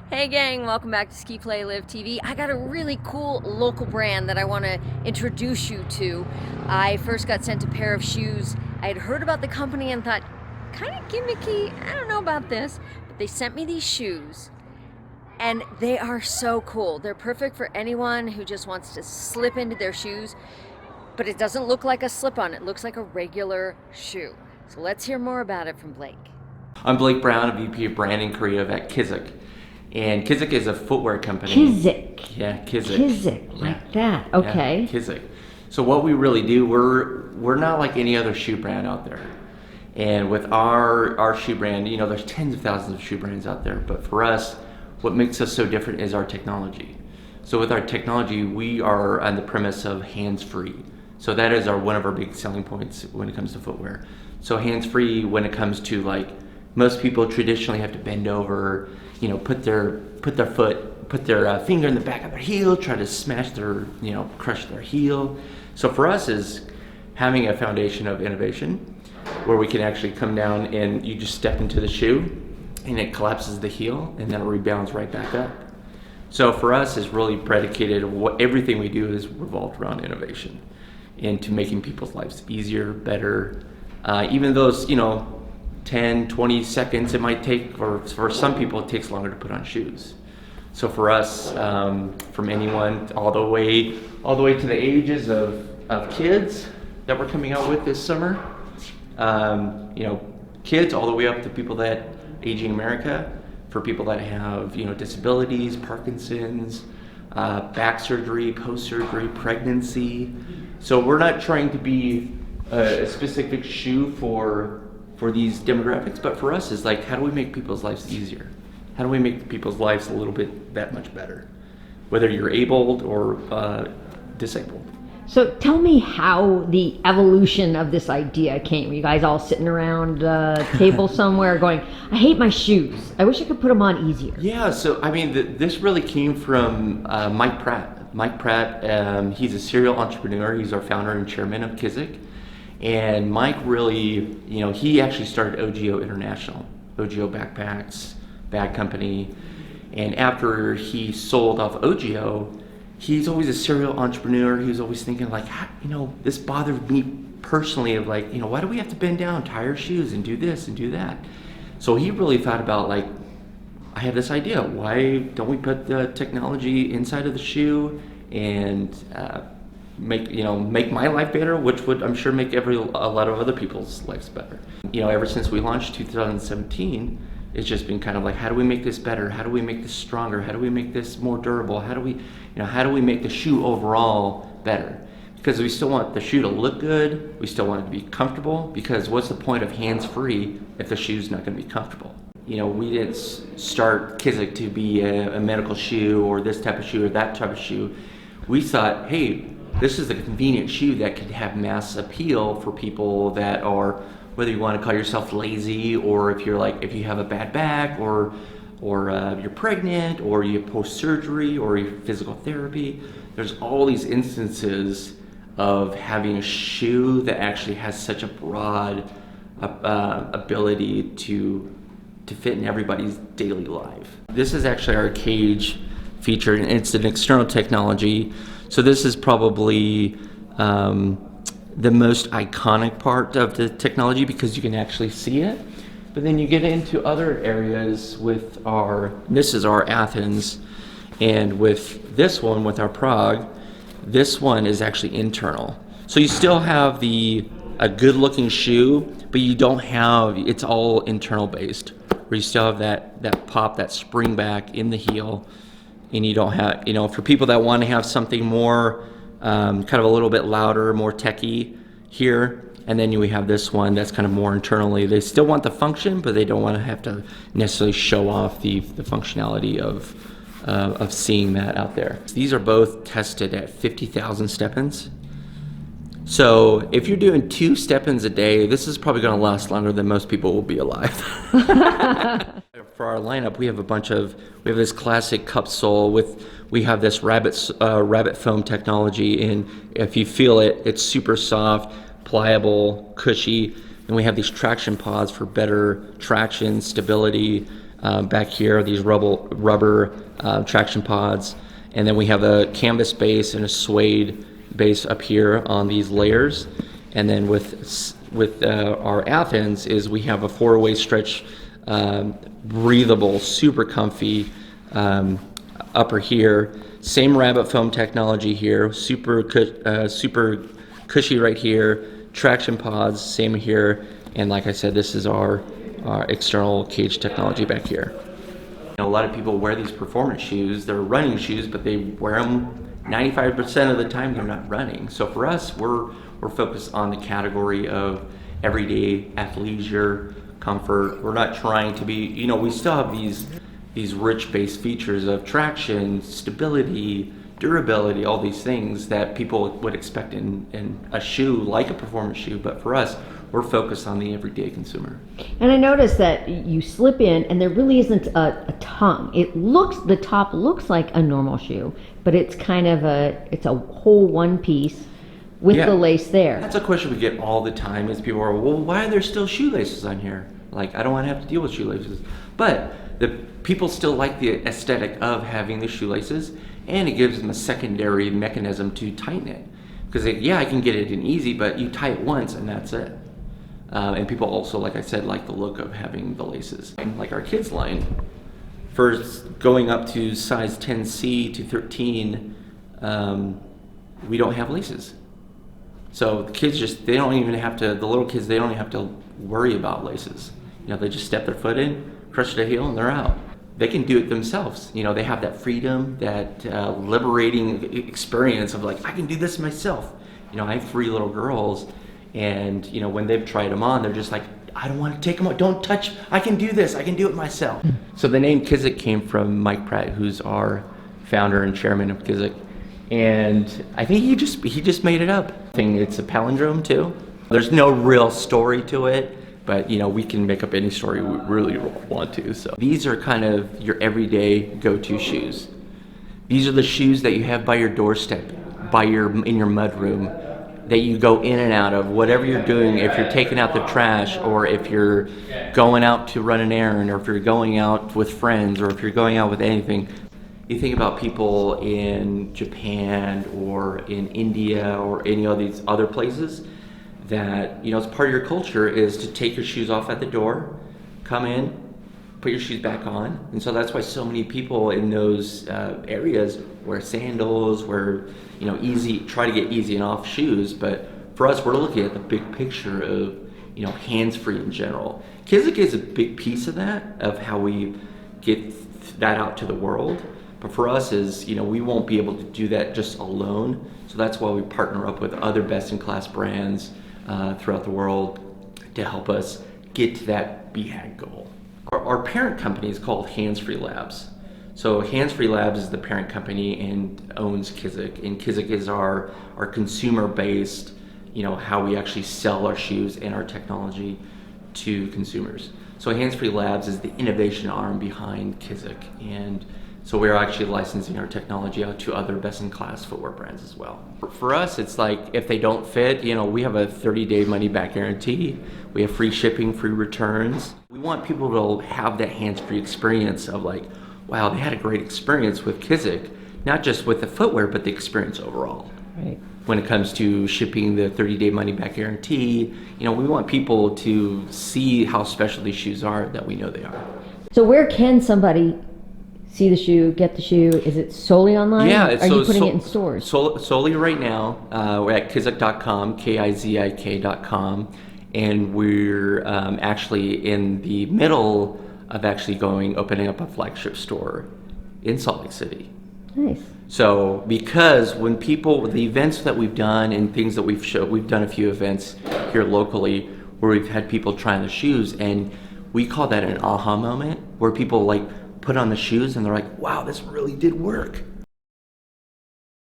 Hey gang, welcome back to Ski Play Live TV. I got a really cool local brand that I want to introduce you to. I first got sent a pair of shoes. I had heard about the company and thought, kind of gimmicky, I don't know about this, but they sent me these shoes and they are so cool. They're perfect for anyone who just wants to slip into their shoes, but it doesn't look like a slip-on, it looks like a regular shoe. So let's hear more about it from Blake. I'm Blake Brown, a VP of Branding Creative at Kizik. And Kizik is a footwear company. Kizik. Yeah, Kizik. Kizik, like that. Okay. Yeah, Kizik. So what we really do, we're not like any other shoe brand out there. And with our shoe brand, you know, there's tens of thousands of shoe brands out there. But for us, what makes us so different is our technology. So with our technology, we are on the premise of hands-free. So that is one of our big selling points when it comes to footwear. So hands-free when it comes to, like, most people traditionally have to bend over, you know, put their finger in the back of their heel, try to smash their, you know, crush their heel. So for us is having a foundation of innovation where we can actually come down and you just step into the shoe and it collapses the heel and then it rebounds right back up. So for us is really predicated, everything we do is revolved around innovation into making people's lives easier, better. Even those, you know, 10, 20 seconds it might take, or for some people it takes longer to put on shoes. So for us, from anyone all the way to the ages of kids that we're coming out with this summer, you know, kids all the way up to people that Aging America, for people that have, you know, disabilities, Parkinson's, back surgery, post-surgery, pregnancy. So we're not trying to be a specific shoe for these demographics, but for us is like, how do we make people's lives easier? How do we make people's lives a little bit that much better? Whether you're abled or disabled. So tell me how the evolution of this idea came. You guys all sitting around a table somewhere going, I hate my shoes. I wish I could put them on easier. Yeah, so I mean, this really came from Mike Pratt. Mike Pratt, he's a serial entrepreneur. He's our founder and chairman of Kizik. And Mike really, you know, he actually started OGO International, OGO Backpacks, bag company. And after he sold off OGO, he's always a serial entrepreneur. He was always thinking like, you know, this bothered me personally of like, you know, why do we have to bend down, tie our shoes and do this and do that? So he really thought about like, I have this idea. Why don't we put the technology inside of the shoe and make my life better, which would, I'm sure, make a lot of other people's lives better. You know, ever since we launched 2017, it's just been kind of like, how do we make this better? How do we make this stronger? How do we make this more durable? How do we make the shoe overall better? Because we still want the shoe to look good. We still want it to be comfortable, because what's the point of hands-free if the shoe's not going to be comfortable? You know, we didn't start Kizik to be a medical shoe or this type of shoe or that type of shoe. We thought, hey, this is a convenient shoe that could have mass appeal for people that are, whether you want to call yourself lazy, or if you have a bad back, or you're pregnant, or you have post-surgery, or you have physical therapy. There's all these instances of having a shoe that actually has such a broad ability to fit in everybody's daily life. This is actually our cage feature, and it's an external technology. So this is probably the most iconic part of the technology because you can actually see it. But then you get into other areas with this is our Athens, and with this one, with our Prague, this one is actually internal. So you still have a good looking shoe, but you don't have, it's all internal based, where you still have that pop, that spring back in the heel. And you don't have, you know, for people that want to have something more, kind of a little bit louder, more techy here. And then we have this one that's kind of more internally. They still want the function, but they don't want to have to necessarily show off the functionality of seeing that out there. These are both tested at 50,000 step-ins. So if you're doing 2 step-ins a day, this is probably going to last longer than most people will be alive. For our lineup, we have this classic cup sole we have this rabbit foam technology, and if you feel it, it's super soft, pliable, cushy, and we have these traction pods for better traction, stability. Back here, these rubber traction pods. And then we have a canvas base and a suede base up here on these layers. And then with our Athens is we have a 4-way stretch, breathable, super comfy upper here. Same rabbit foam technology here, super cushy right here. Traction pods, same here. And like I said, this is our external cage technology back here. A lot of people wear these performance shoes. They're running shoes, but they wear them 95% of the time they're not running. So for us, we're focused on the category of everyday athleisure, comfort. We're not trying to be, we still have these rich base features of traction, stability, durability, all these things that people would expect in a shoe like a performance shoe. But for us, we're focused on the everyday consumer. And I noticed that you slip in and there really isn't a tongue. The top looks like a normal shoe, but it's kind of it's a whole one piece with the lace there. That's a question we get all the time is people are, well, why are there still shoelaces on here? Like, I don't want to have to deal with shoelaces. But the people still like the aesthetic of having the shoelaces, and it gives them a secondary mechanism to tighten it. Because I can get it in easy, but you tie it once and that's it. And people also, like I said, like the look of having the laces. And like our kids line, first going up to size 10C to 13, we don't have laces. So the kids the little kids, they don't even have to worry about laces. They just step their foot in, crush the heel, and they're out. They can do it themselves. They have that freedom, that liberating experience of like, I can do this myself. I have 3 little girls, and when they've tried them on, they're just like, I don't want to take them out. Don't touch. I can do this. I can do it myself. So the name Kizik came from Mike Pratt, who's our founder and chairman of Kizik, and I think he just made it up. I think it's a palindrome too. There's no real story to it. But we can make up any story we really want to. So these are kind of your everyday go-to shoes. These are the shoes that you have by your doorstep, in your mudroom, that you go in and out of, whatever you're doing. If you're taking out the trash, or if you're going out to run an errand, or if you're going out with friends, or if you're going out with anything. You think about people in Japan or in India or any of these other places that, it's part of your culture is to take your shoes off at the door, come in, put your shoes back on. And so that's why so many people in those areas wear sandals, try to get easy and off shoes. But for us, we're looking at the big picture of, hands-free in general. Kizik is a big piece of that, of how we get that out to the world. But for us is, we won't be able to do that just alone. So that's why we partner up with other best-in-class brands throughout the world to help us get to that BHAG goal. Our parent company is called Hands Free Labs. So Hands Free Labs is the parent company and owns Kizik. And Kizik is our consumer-based, how we actually sell our shoes and our technology to consumers. So Hands Free Labs is the innovation arm behind Kizik. And so we're actually licensing our technology out to other best-in-class footwear brands as well. For us, it's like if they don't fit, we have a 30-day money-back guarantee. We have free shipping, free returns. We want people to have that hands-free experience of like, wow, they had a great experience with Kizik, not just with the footwear, but the experience overall. Right. When it comes to shipping, the 30-day money-back guarantee, we want people to see how special these shoes are, that we know they are. So where can somebody see the shoe, get the shoe? Is it solely online? Yeah, are you putting it in stores? Solely right now. We're at kizik.com, Kizik.com, and we're actually in the middle of opening up a flagship store in Salt Lake City. Nice. So because when the events that we've done and things that we've done a few events here locally where we've had people trying the shoes, and we call that an aha moment, where people like put on the shoes and they're like, wow, this really did work.